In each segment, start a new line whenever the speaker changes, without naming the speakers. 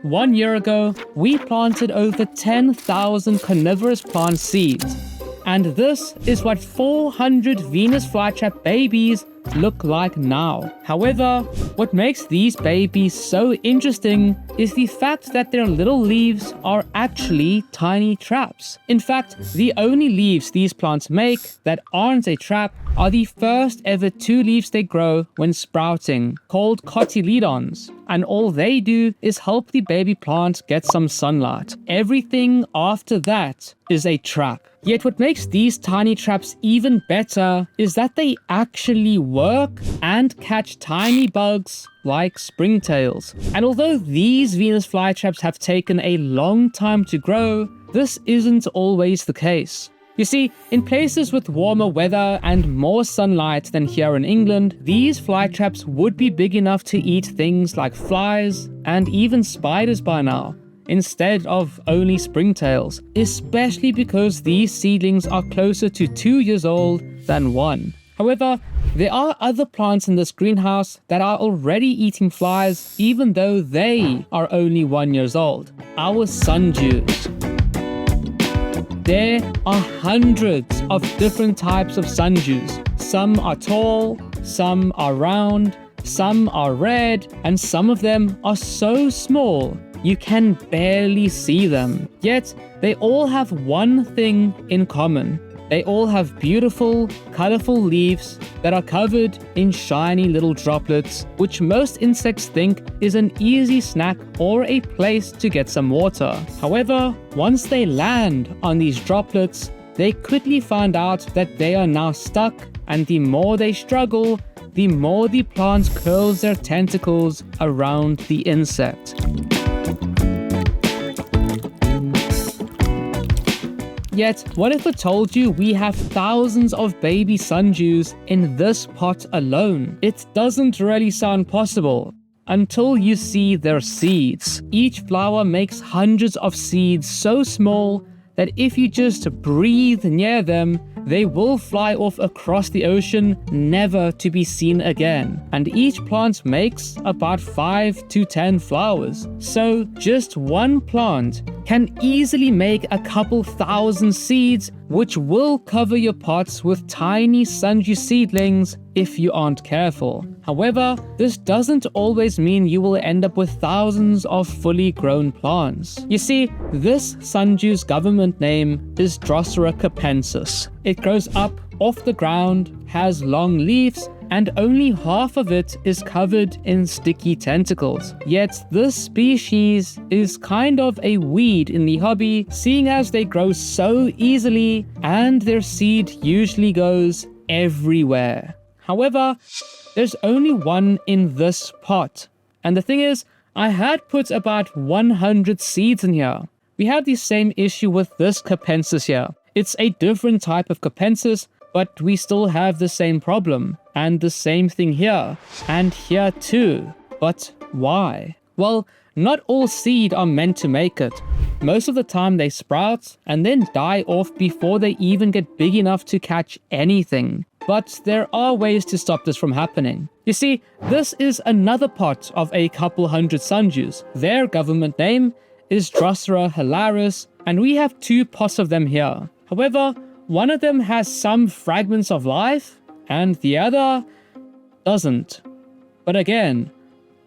1 year ago, we planted over 10,000 carnivorous plant seeds. And this is what 400 Venus flytrap babies look like now. However, what makes these babies so interesting is the fact that their little leaves are actually tiny traps. In fact, the only leaves these plants make that aren't a trap are the first ever 2 leaves they grow when sprouting, called cotyledons. And all they do is help the baby plant get some sunlight. Everything after that is a trap. Yet what makes these tiny traps even better is that they actually work and catch tiny bugs like springtails. And although these Venus flytraps have taken a long time to grow, this isn't always the case. You see, in places with warmer weather and more sunlight than here in England, these flytraps would be big enough to eat things like flies and even spiders by now, instead of only springtails, especially because these seedlings are closer to 2 years old than 1. However, there are other plants in this greenhouse that are already eating flies even though they are only 1 year old. Our sundews. There are hundreds of different types of sundews. Some are tall, some are round, some are red, and some of them are so small you can barely see them. Yet, they all have one thing in common. They all have beautiful, colorful leaves that are covered in shiny little droplets, which most insects think is an easy snack or a place to get some water. However, once they land on these droplets, they quickly find out that they are now stuck, and the more they struggle, the more the plant curls their tentacles around the insect. Yet, what if I told you we have thousands of baby sundews in this pot alone? It doesn't really sound possible until you see their seeds. Each flower makes hundreds of seeds so small that if you just breathe near them, they will fly off across the ocean, never to be seen again. And each plant makes about 5 to 10 flowers. So just one plant can easily make a couple thousand seeds, which will cover your pots with tiny sundew seedlings if you aren't careful. However, this doesn't always mean you will end up with thousands of fully grown plants. You see, this sundew's government name is Drosera capensis. It grows up off the ground, has long leaves, and only half of it is covered in sticky tentacles. Yet this species is kind of a weed in the hobby, seeing as they grow so easily and their seed usually goes everywhere. However, there's only one in this pot. And the thing is, I had put about 100 seeds in here. We have the same issue with this capensis here. It's a different type of capensis, but we still have the same problem. And the same thing here. And here too. But why? Well, not all seed are meant to make it. Most of the time they sprout and then die off before they even get big enough to catch anything. But there are ways to stop this from happening. You see, this is another pot of a couple hundred sundews. Their government name is Drosera hilaris, and we have 2 pots of them here. However, one of them has some fragments of life, and the other doesn't. But again,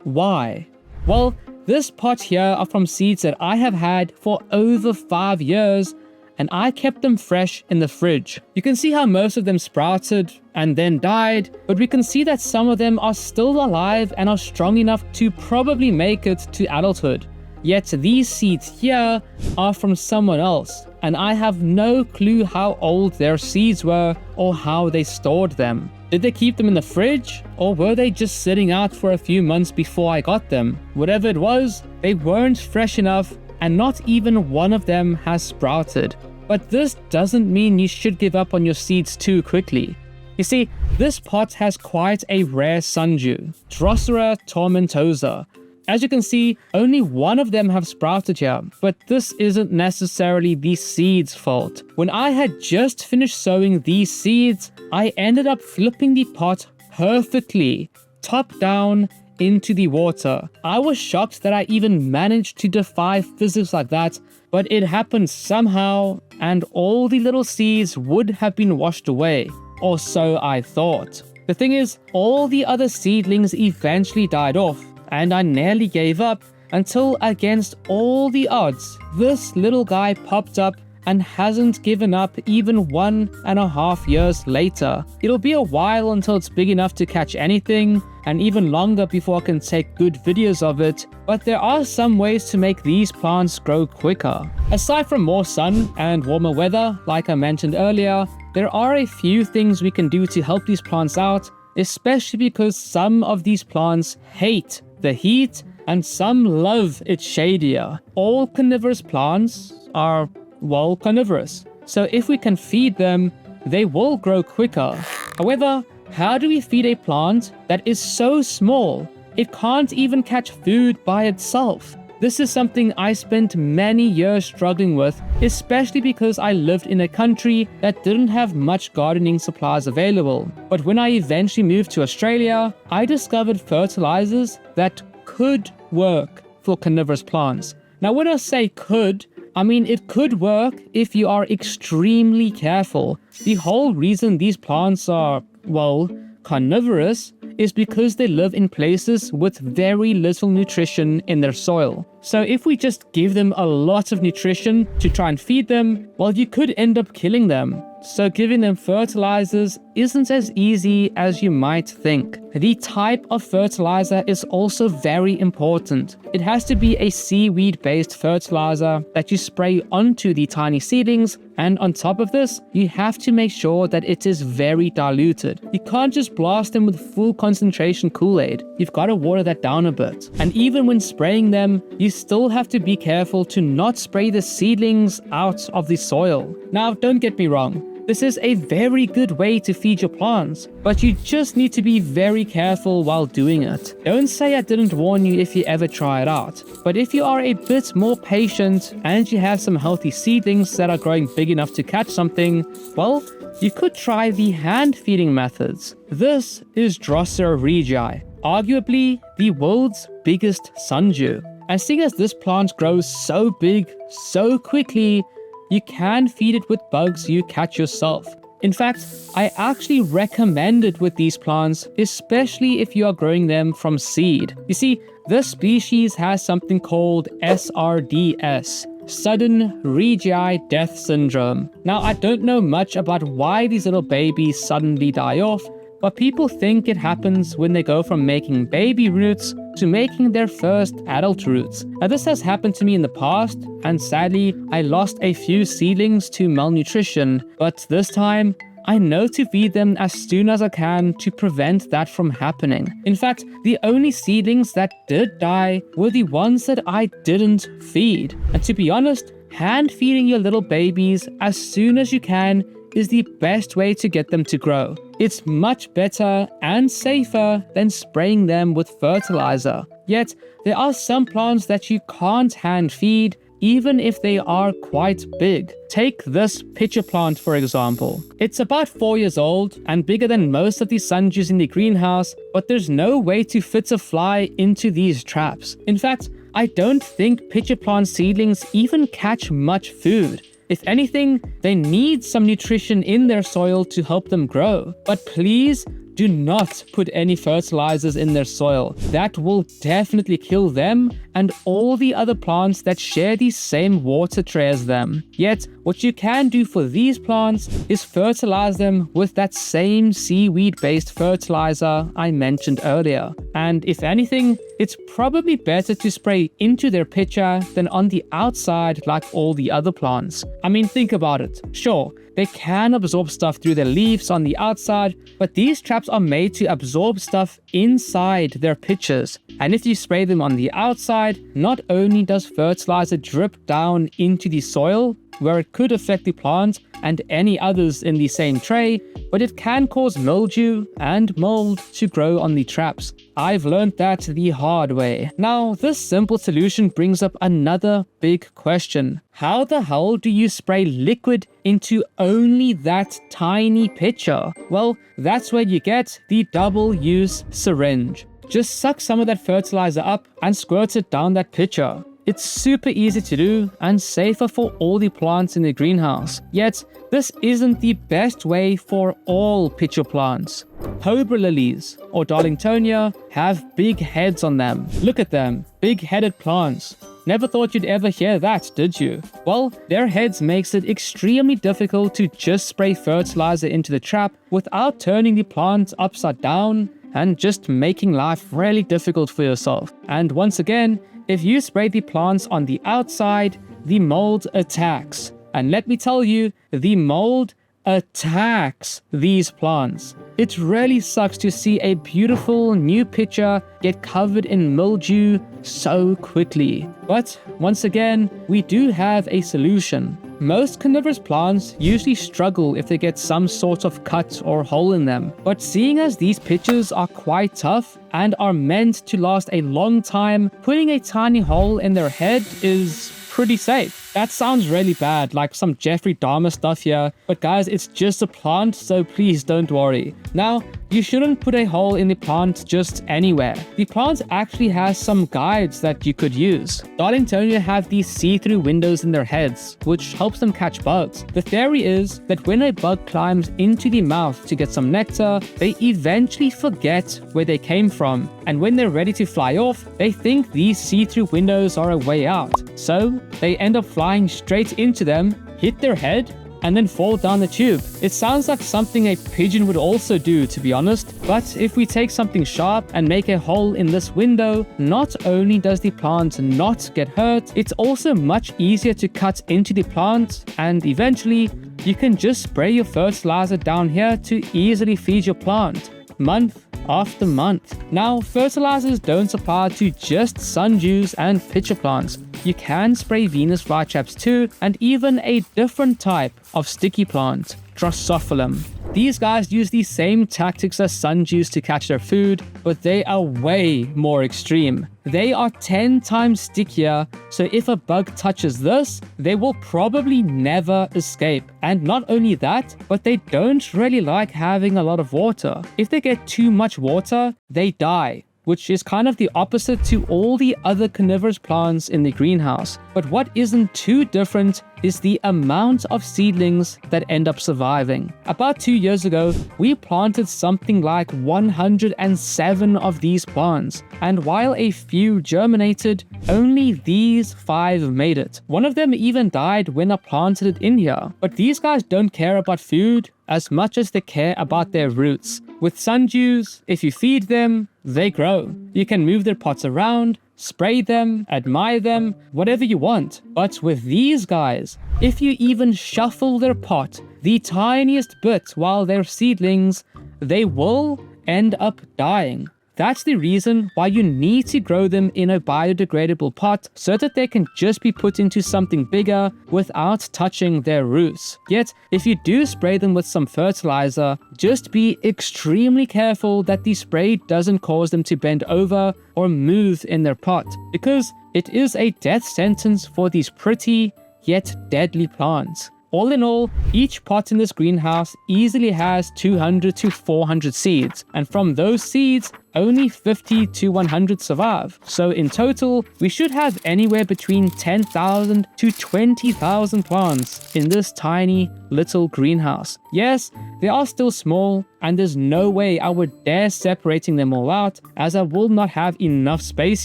why? Well, this pot here are from seeds that I have had for over 5 years, and I kept them fresh in the fridge. You can see how most of them sprouted and then died, but we can see that some of them are still alive and are strong enough to probably make it to adulthood. Yet these seeds here are from someone else, and I have no clue how old their seeds were or how they stored them. Did they keep them in the fridge, or were they just sitting out for a few months before I got them? Whatever it was, they weren't fresh enough, and not even one of them has sprouted. But this doesn't mean you should give up on your seeds too quickly. You see, this pot has quite a rare sundew, Drosera tomentosa. As you can see, only one of them have sprouted here, but this isn't necessarily the seed's fault. When I had just finished sowing these seeds, I ended up flipping the pot perfectly, top down, into the water. I was shocked that I even managed to defy physics like that, but it happened somehow, and all the little seeds would have been washed away, or so I thought. The thing is, all the other seedlings eventually died off, and I nearly gave up until, against all the odds, this little guy popped up and hasn't given up even 1.5 years later. It'll be a while until it's big enough to catch anything, and even longer before I can take good videos of it, but there are some ways to make these plants grow quicker. Aside from more sun and warmer weather, like I mentioned earlier, there are a few things we can do to help these plants out, especially because some of these plants hate the heat and some love it shadier. All carnivorous plants are, well, carnivorous. So if we can feed them, they will grow quicker. However, how do we feed a plant that is so small it can't even catch food by itself? This is something I spent many years struggling with, especially because I lived in a country that didn't have much gardening supplies available. But when I eventually moved to Australia, I discovered fertilizers that could work for carnivorous plants. Now, when I say could, I mean it could work if you are extremely careful. The whole reason these plants are, well, carnivorous is because they live in places with very little nutrition in their soil. So if we just give them a lot of nutrition to try and feed them, well, you could end up killing them. So giving them fertilizers isn't as easy as you might think. The type of fertilizer is also very important. It has to be a seaweed-based fertilizer that you spray onto the tiny seedlings, and on top of this, you have to make sure that it is very diluted. You can't just blast them with full concentration Kool-Aid. You've got to water that down a bit. And even when spraying them, you still have to be careful to not spray the seedlings out of the soil. Now, don't get me wrong. This is a very good way to feed your plants, but you just need to be very careful while doing it. Don't say I didn't warn you if you ever try it out, but if you are a bit more patient and you have some healthy seedlings that are growing big enough to catch something, well, you could try the hand feeding methods. This is Drosera regii, arguably the world's biggest sundew. And seeing as this plant grows so big so quickly, you can feed it with bugs you catch yourself. In fact, I actually recommend it with these plants, especially if you are growing them from seed. You see, this species has something called SRDS, Sudden Regii Death Syndrome. Now, I don't know much about why these little babies suddenly die off, but people think it happens when they go from making baby roots to making their first adult roots. Now, this has happened to me in the past, and sadly, I lost a few seedlings to malnutrition, but this time, I know to feed them as soon as I can to prevent that from happening. In fact, the only seedlings that did die were the ones that I didn't feed. And to be honest, hand feeding your little babies as soon as you can is the best way to get them to grow. It's much better and safer than spraying them with fertilizer. Yet, there are some plants that you can't hand feed, even if they are quite big. Take this pitcher plant, for example. It's about 4 years old and bigger than most of the sundews in the greenhouse, but there's no way to fit a fly into these traps. In fact, I don't think pitcher plant seedlings even catch much food. If anything, they need some nutrition in their soil to help them grow. But please do not put any fertilizers in their soil. That will definitely kill them and all the other plants that share the same water tray as them. Yet, what you can do for these plants is fertilize them with that same seaweed-based fertilizer I mentioned earlier. And if anything, it's probably better to spray into their pitcher than on the outside like all the other plants. I mean, think about it. Sure, they can absorb stuff through their leaves on the outside, but these traps are made to absorb stuff inside their pitchers. And if you spray them on the outside, not only does fertilizer drip down into the soil, where it could affect the plant and any others in the same tray, but it can cause mildew and mold to grow on the traps. I've learned that the hard way. Now, this simple solution brings up another big question. How the hell do you spray liquid into only that tiny pitcher? Well, that's where you get the double-use syringe. just suck some of that fertilizer up and squirt it down that pitcher. It's super easy to do and safer for all the plants in the greenhouse. Yet, this isn't the best way for all pitcher plants. Cobra lilies, or Darlingtonia, have big heads on them. Look at them, big-headed plants. Never thought you'd ever hear that, did you? Well, their heads makes it extremely difficult to just spray fertilizer into the trap without turning the plant upside down and just making life really difficult for yourself. And once again, if you spray the plants on the outside, the mold attacks. And let me tell you, the mold attacks these plants. It really sucks to see a beautiful new pitcher get covered in mildew so quickly. But once again, we do have a solution. Most carnivorous plants usually struggle if they get some sort of cut or hole in them. But seeing as these pitchers are quite tough and are meant to last a long time, putting a tiny hole in their head is pretty safe. That sounds really bad, like some Jeffrey Dahmer stuff here, but guys, it's just a plant, so please don't worry. Now, you shouldn't put a hole in the plant just anywhere. The plant actually has some guides that you could use. Darlingtonia have these see-through windows in their heads, which helps them catch bugs. The theory is that when a bug climbs into the mouth to get some nectar, they eventually forget where they came from, and when they're ready to fly off, they think these see-through windows are a way out. So, they end up flying straight into them, hit their head, and then fall down the tube. It sounds like something a pigeon would also do, to be honest, but if we take something sharp and make a hole in this window, not only does the plant not get hurt, it's also much easier to cut into the plant, and eventually, you can just spray your fertilizer down here to easily feed your plant, month after month. Now, fertilizers don't apply to just sundews and pitcher plants. You can spray Venus flytraps too, and even a different type of sticky plant, Drosera. These guys use the same tactics as sundews to catch their food, but they are way more extreme. They are 10 times stickier, so if a bug touches this, they will probably never escape. And not only that, but they don't really like having a lot of water. If they get too much water, they die, which is kind of the opposite to all the other carnivorous plants in the greenhouse. But what isn't too different is the amount of seedlings that end up surviving. About 2 years ago, we planted something like 107 of these plants, and while a few germinated, only these 5 made it. One of them even died when I planted it in here. But these guys don't care about food as much as they care about their roots. With sundews, if you feed them, they grow. You can move their pots around, spray them, admire them, whatever you want. But with these guys, if you even shuffle their pot the tiniest bit while they're seedlings, they will end up dying. That's the reason why you need to grow them in a biodegradable pot so that they can just be put into something bigger without touching their roots. Yet, if you do spray them with some fertilizer, just be extremely careful that the spray doesn't cause them to bend over or move in their pot, because it is a death sentence for these pretty yet deadly plants. All in all, each pot in this greenhouse easily has 200 to 400 seeds, and from those seeds, only 50 to 100 survive. So in total, we should have anywhere between 10,000 to 20,000 plants in this tiny little greenhouse. Yes, they are still small, and there's no way I would dare separating them all out, as I will not have enough space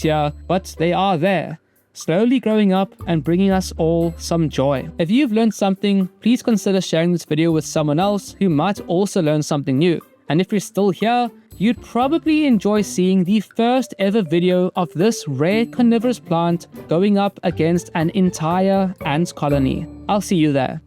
here, but they are there, slowly growing up and bringing us all some joy. If you've learned something, please consider sharing this video with someone else who might also learn something new. And if you're still here, you'd probably enjoy seeing the first ever video of this rare carnivorous plant going up against an entire ant colony. I'll see you there.